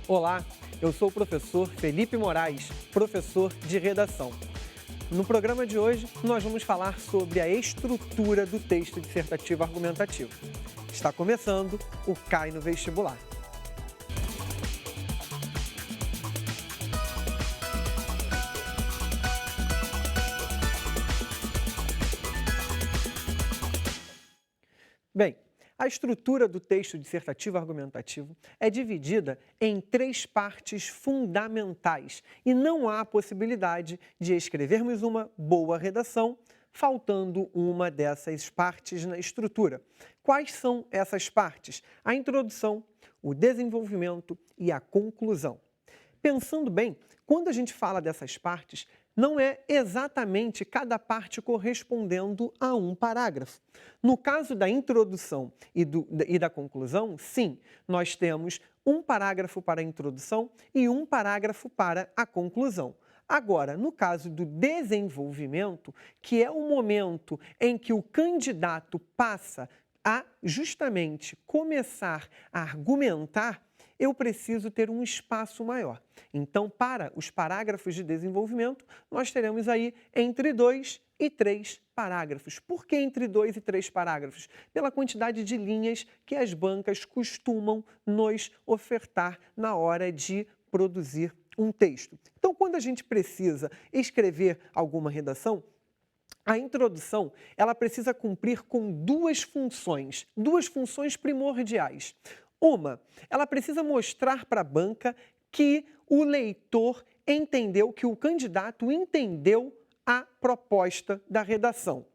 Olá, eu sou o professor Felipe Moraes, professor de redação. No programa de hoje, nós vamos falar sobre a estrutura do texto dissertativo argumentativo. Está começando o Cai no Vestibular. Bem, a estrutura do texto dissertativo argumentativo é dividida em três partes fundamentais e não há possibilidade de escrevermos uma boa redação faltando uma dessas partes na estrutura. Quais são essas partes? A introdução, o desenvolvimento e a conclusão. Pensando bem, quando a gente fala dessas partes, não é exatamente cada parte correspondendo a um parágrafo. No caso da introdução e da conclusão, sim, nós temos um parágrafo para a introdução e um parágrafo para a conclusão. Agora, no caso do desenvolvimento, que é o momento em que o candidato passa a justamente começar a argumentar, eu preciso ter um espaço maior. Então, para os parágrafos de desenvolvimento, nós teremos aí entre 2 e 3 parágrafos. Por que entre 2 e 3 parágrafos? Pela quantidade de linhas que as bancas costumam nos ofertar na hora de produzir um texto. Então, quando a gente precisa escrever alguma redação, a introdução, ela precisa cumprir com duas funções primordiais. Uma, ela precisa mostrar para a banca que o leitor entendeu, que o candidato entendeu a proposta da redação.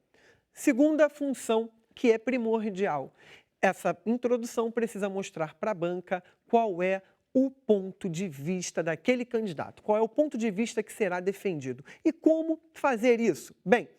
Segunda função, que é primordial, essa introdução precisa mostrar para a banca qual é o ponto de vista daquele candidato, qual é o ponto de vista que será defendido. E como fazer isso? Bem,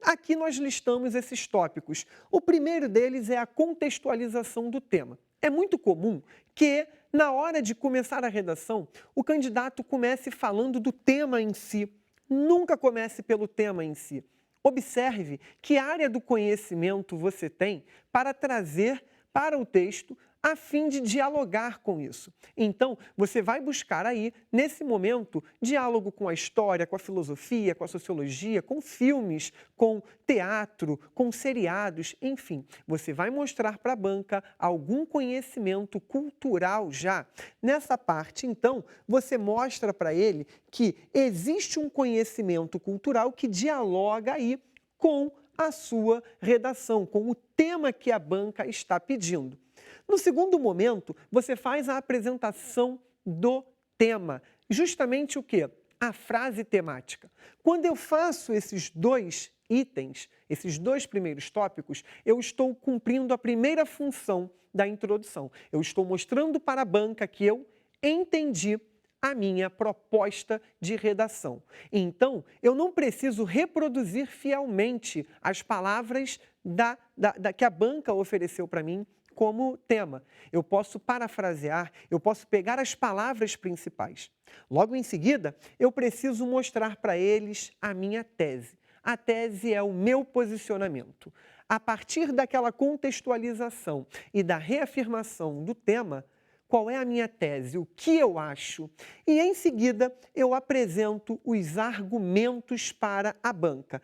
aqui nós listamos esses tópicos. O primeiro deles é a contextualização do tema. É muito comum que, na hora de começar a redação, o candidato comece falando do tema em si, nunca comece pelo tema em si. Observe que área do conhecimento você tem para trazer para o texto a fim de dialogar com isso. Então, você vai buscar aí, nesse momento, diálogo com a história, com a filosofia, com a sociologia, com filmes, com teatro, com seriados, enfim. Você vai mostrar para a banca algum conhecimento cultural já. Nessa parte, então, você mostra para ele que existe um conhecimento cultural que dialoga aí com a sua redação, com o tema que a banca está pedindo. No segundo momento, você faz a apresentação do tema. Justamente o quê? A frase temática. Quando eu faço esses dois itens, esses dois primeiros tópicos, eu estou cumprindo a primeira função da introdução. Eu estou mostrando para a banca que eu entendi a minha proposta de redação. Então, eu não preciso reproduzir fielmente as palavras que a banca ofereceu para mim como tema. Eu posso parafrasear, eu posso pegar as palavras principais. Logo em seguida, eu preciso mostrar para eles a minha tese. A tese é o meu posicionamento. A partir daquela contextualização e da reafirmação do tema, qual é a minha tese, o que eu acho, e em seguida eu apresento os argumentos para a banca.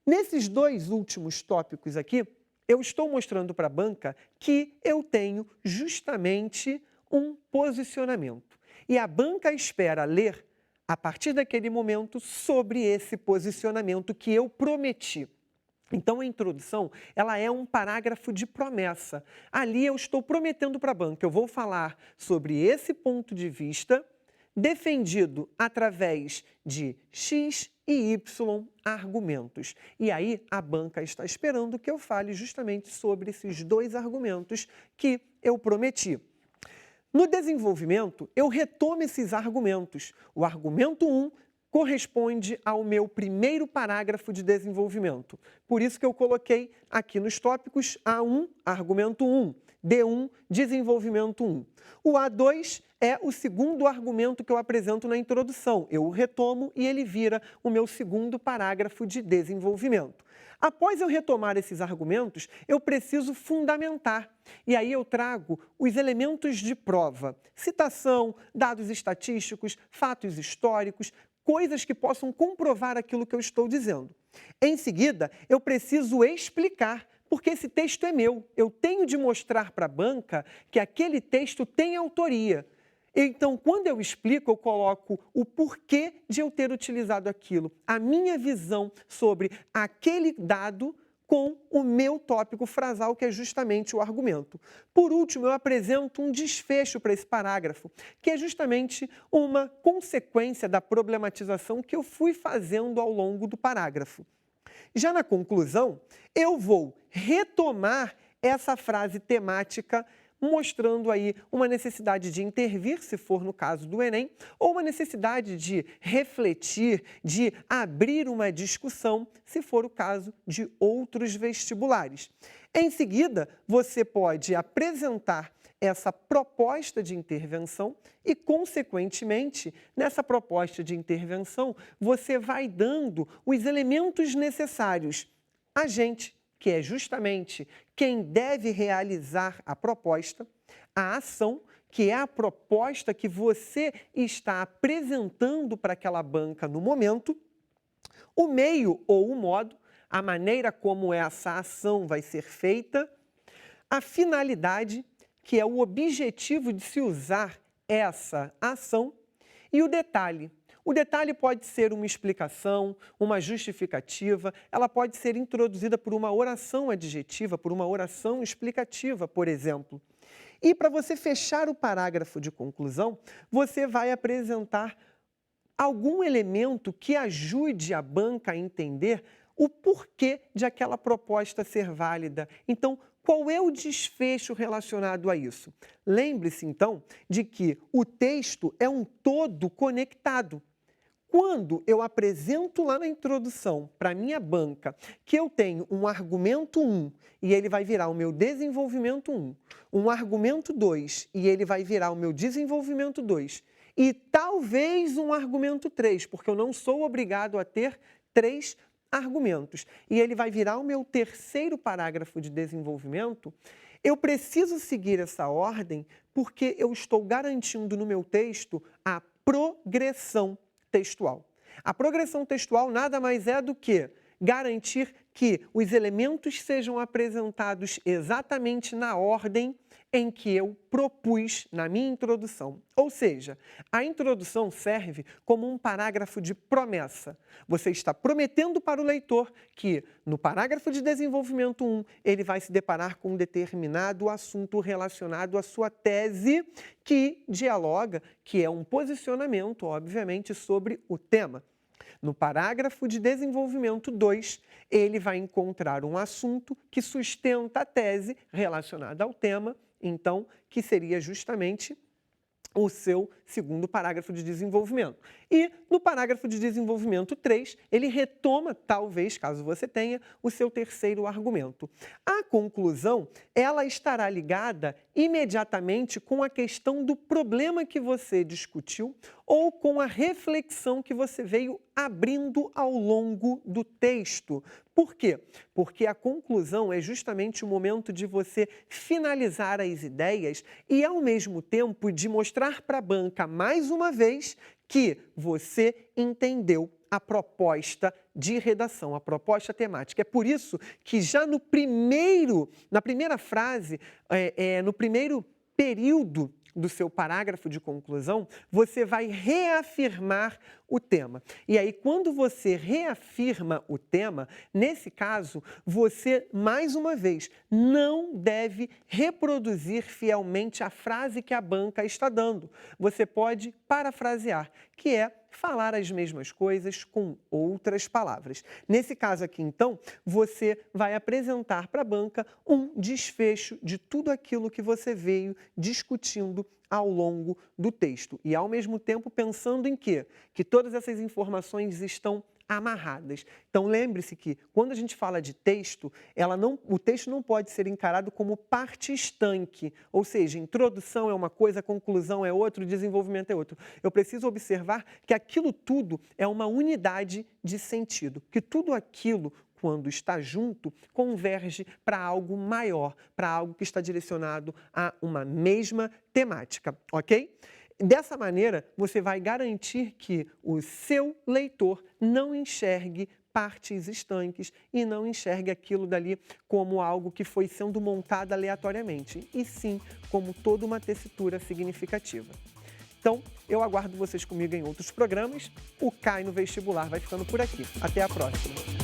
Nesses dois últimos tópicos aqui, eu estou mostrando para a banca que eu tenho justamente um posicionamento. E a banca espera ler, a partir daquele momento, sobre esse posicionamento que eu prometi. Então, a introdução, ela é um parágrafo de promessa. Ali eu estou prometendo para a banca, eu vou falar sobre esse ponto de vista defendido através de X e Y argumentos. E aí a banca está esperando que eu fale justamente sobre esses dois argumentos que eu prometi. No desenvolvimento, eu retomo esses argumentos. O argumento 1 corresponde ao meu primeiro parágrafo de desenvolvimento. Por isso que eu coloquei aqui nos tópicos A1, argumento 1, D1, desenvolvimento 1. O A2 é o segundo argumento que eu apresento na introdução. Eu o retomo e ele vira o meu segundo parágrafo de desenvolvimento. Após eu retomar esses argumentos, eu preciso fundamentar. E aí eu trago os elementos de prova: citação, dados estatísticos, fatos históricos, coisas que possam comprovar aquilo que eu estou dizendo. Em seguida, eu preciso explicar, porque esse texto é meu. Eu tenho de mostrar para a banca que aquele texto tem autoria. Então, quando eu explico, eu coloco o porquê de eu ter utilizado aquilo, a minha visão sobre aquele dado com o meu tópico frasal, que é justamente o argumento. Por último, eu apresento um desfecho para esse parágrafo, que é justamente uma consequência da problematização que eu fui fazendo ao longo do parágrafo. Já na conclusão, eu vou retomar essa frase temática, mostrando aí uma necessidade de intervir, se for no caso do Enem, ou uma necessidade de refletir, de abrir uma discussão, se for o caso de outros vestibulares. Em seguida, você pode apresentar essa proposta de intervenção e, consequentemente, nessa proposta de intervenção, você vai dando os elementos necessários a gente, que é justamente quem deve realizar a proposta, a ação, que é a proposta que você está apresentando para aquela banca no momento, o meio ou o modo, a maneira como essa ação vai ser feita, a finalidade, que é o objetivo de se usar essa ação, e o detalhe. O detalhe pode ser uma explicação, uma justificativa, ela pode ser introduzida por uma oração adjetiva, por uma oração explicativa, por exemplo. E para você fechar o parágrafo de conclusão, você vai apresentar algum elemento que ajude a banca a entender o porquê de aquela proposta ser válida. Então, qual é o desfecho relacionado a isso? Lembre-se, então, de que o texto é um todo conectado. Quando eu apresento lá na introdução para a minha banca que eu tenho um argumento 1 e ele vai virar o meu desenvolvimento 1, um argumento 2 e ele vai virar o meu desenvolvimento 2, e talvez um argumento 3, porque eu não sou obrigado a ter 3 argumentos, e ele vai virar o meu terceiro parágrafo de desenvolvimento, eu preciso seguir essa ordem porque eu estou garantindo no meu texto a progressão textual. A progressão textual nada mais é do que garantir que os elementos sejam apresentados exatamente na ordem em que eu propus na minha introdução. Ou seja, a introdução serve como um parágrafo de promessa. Você está prometendo para o leitor que, no parágrafo de desenvolvimento 1, ele vai se deparar com um determinado assunto relacionado à sua tese, que dialoga, que é um posicionamento, obviamente, sobre o tema. No parágrafo de desenvolvimento 2, ele vai encontrar um assunto que sustenta a tese relacionada ao tema, então, que seria justamente o seu segundo parágrafo de desenvolvimento. E no parágrafo de desenvolvimento 3, ele retoma, talvez, caso você tenha, o seu terceiro argumento. A conclusão, ela estará ligada imediatamente com a questão do problema que você discutiu ou com a reflexão que você veio abrindo ao longo do texto. Por quê? Porque a conclusão é justamente o momento de você finalizar as ideias e, ao mesmo tempo, de mostrar para a banca, mais uma vez, que você entendeu a proposta de redação, a proposta temática. É por isso que já na primeira frase, no primeiro período do seu parágrafo de conclusão, você vai reafirmar o tema. E aí, quando você reafirma o tema, nesse caso, você, mais uma vez, não deve reproduzir fielmente a frase que a banca está dando. Você pode parafrasear, que é falar as mesmas coisas com outras palavras. Nesse caso aqui, então, você vai apresentar para a banca um desfecho de tudo aquilo que você veio discutindo ao longo do texto. E, ao mesmo tempo, pensando em quê? Que todas essas informações estão amarradas. Então, lembre-se que, quando a gente fala de texto, o texto não pode ser encarado como parte estanque, ou seja, introdução é uma coisa, conclusão é outra, desenvolvimento é outro. Eu preciso observar que aquilo tudo é uma unidade de sentido, que tudo aquilo, quando está junto, converge para algo maior, para algo que está direcionado a uma mesma temática, ok? Dessa maneira, você vai garantir que o seu leitor não enxergue partes estanques e não enxergue aquilo dali como algo que foi sendo montado aleatoriamente, e sim como toda uma tessitura significativa. Então, eu aguardo vocês comigo em outros programas. O Cai no Vestibular vai ficando por aqui. Até a próxima!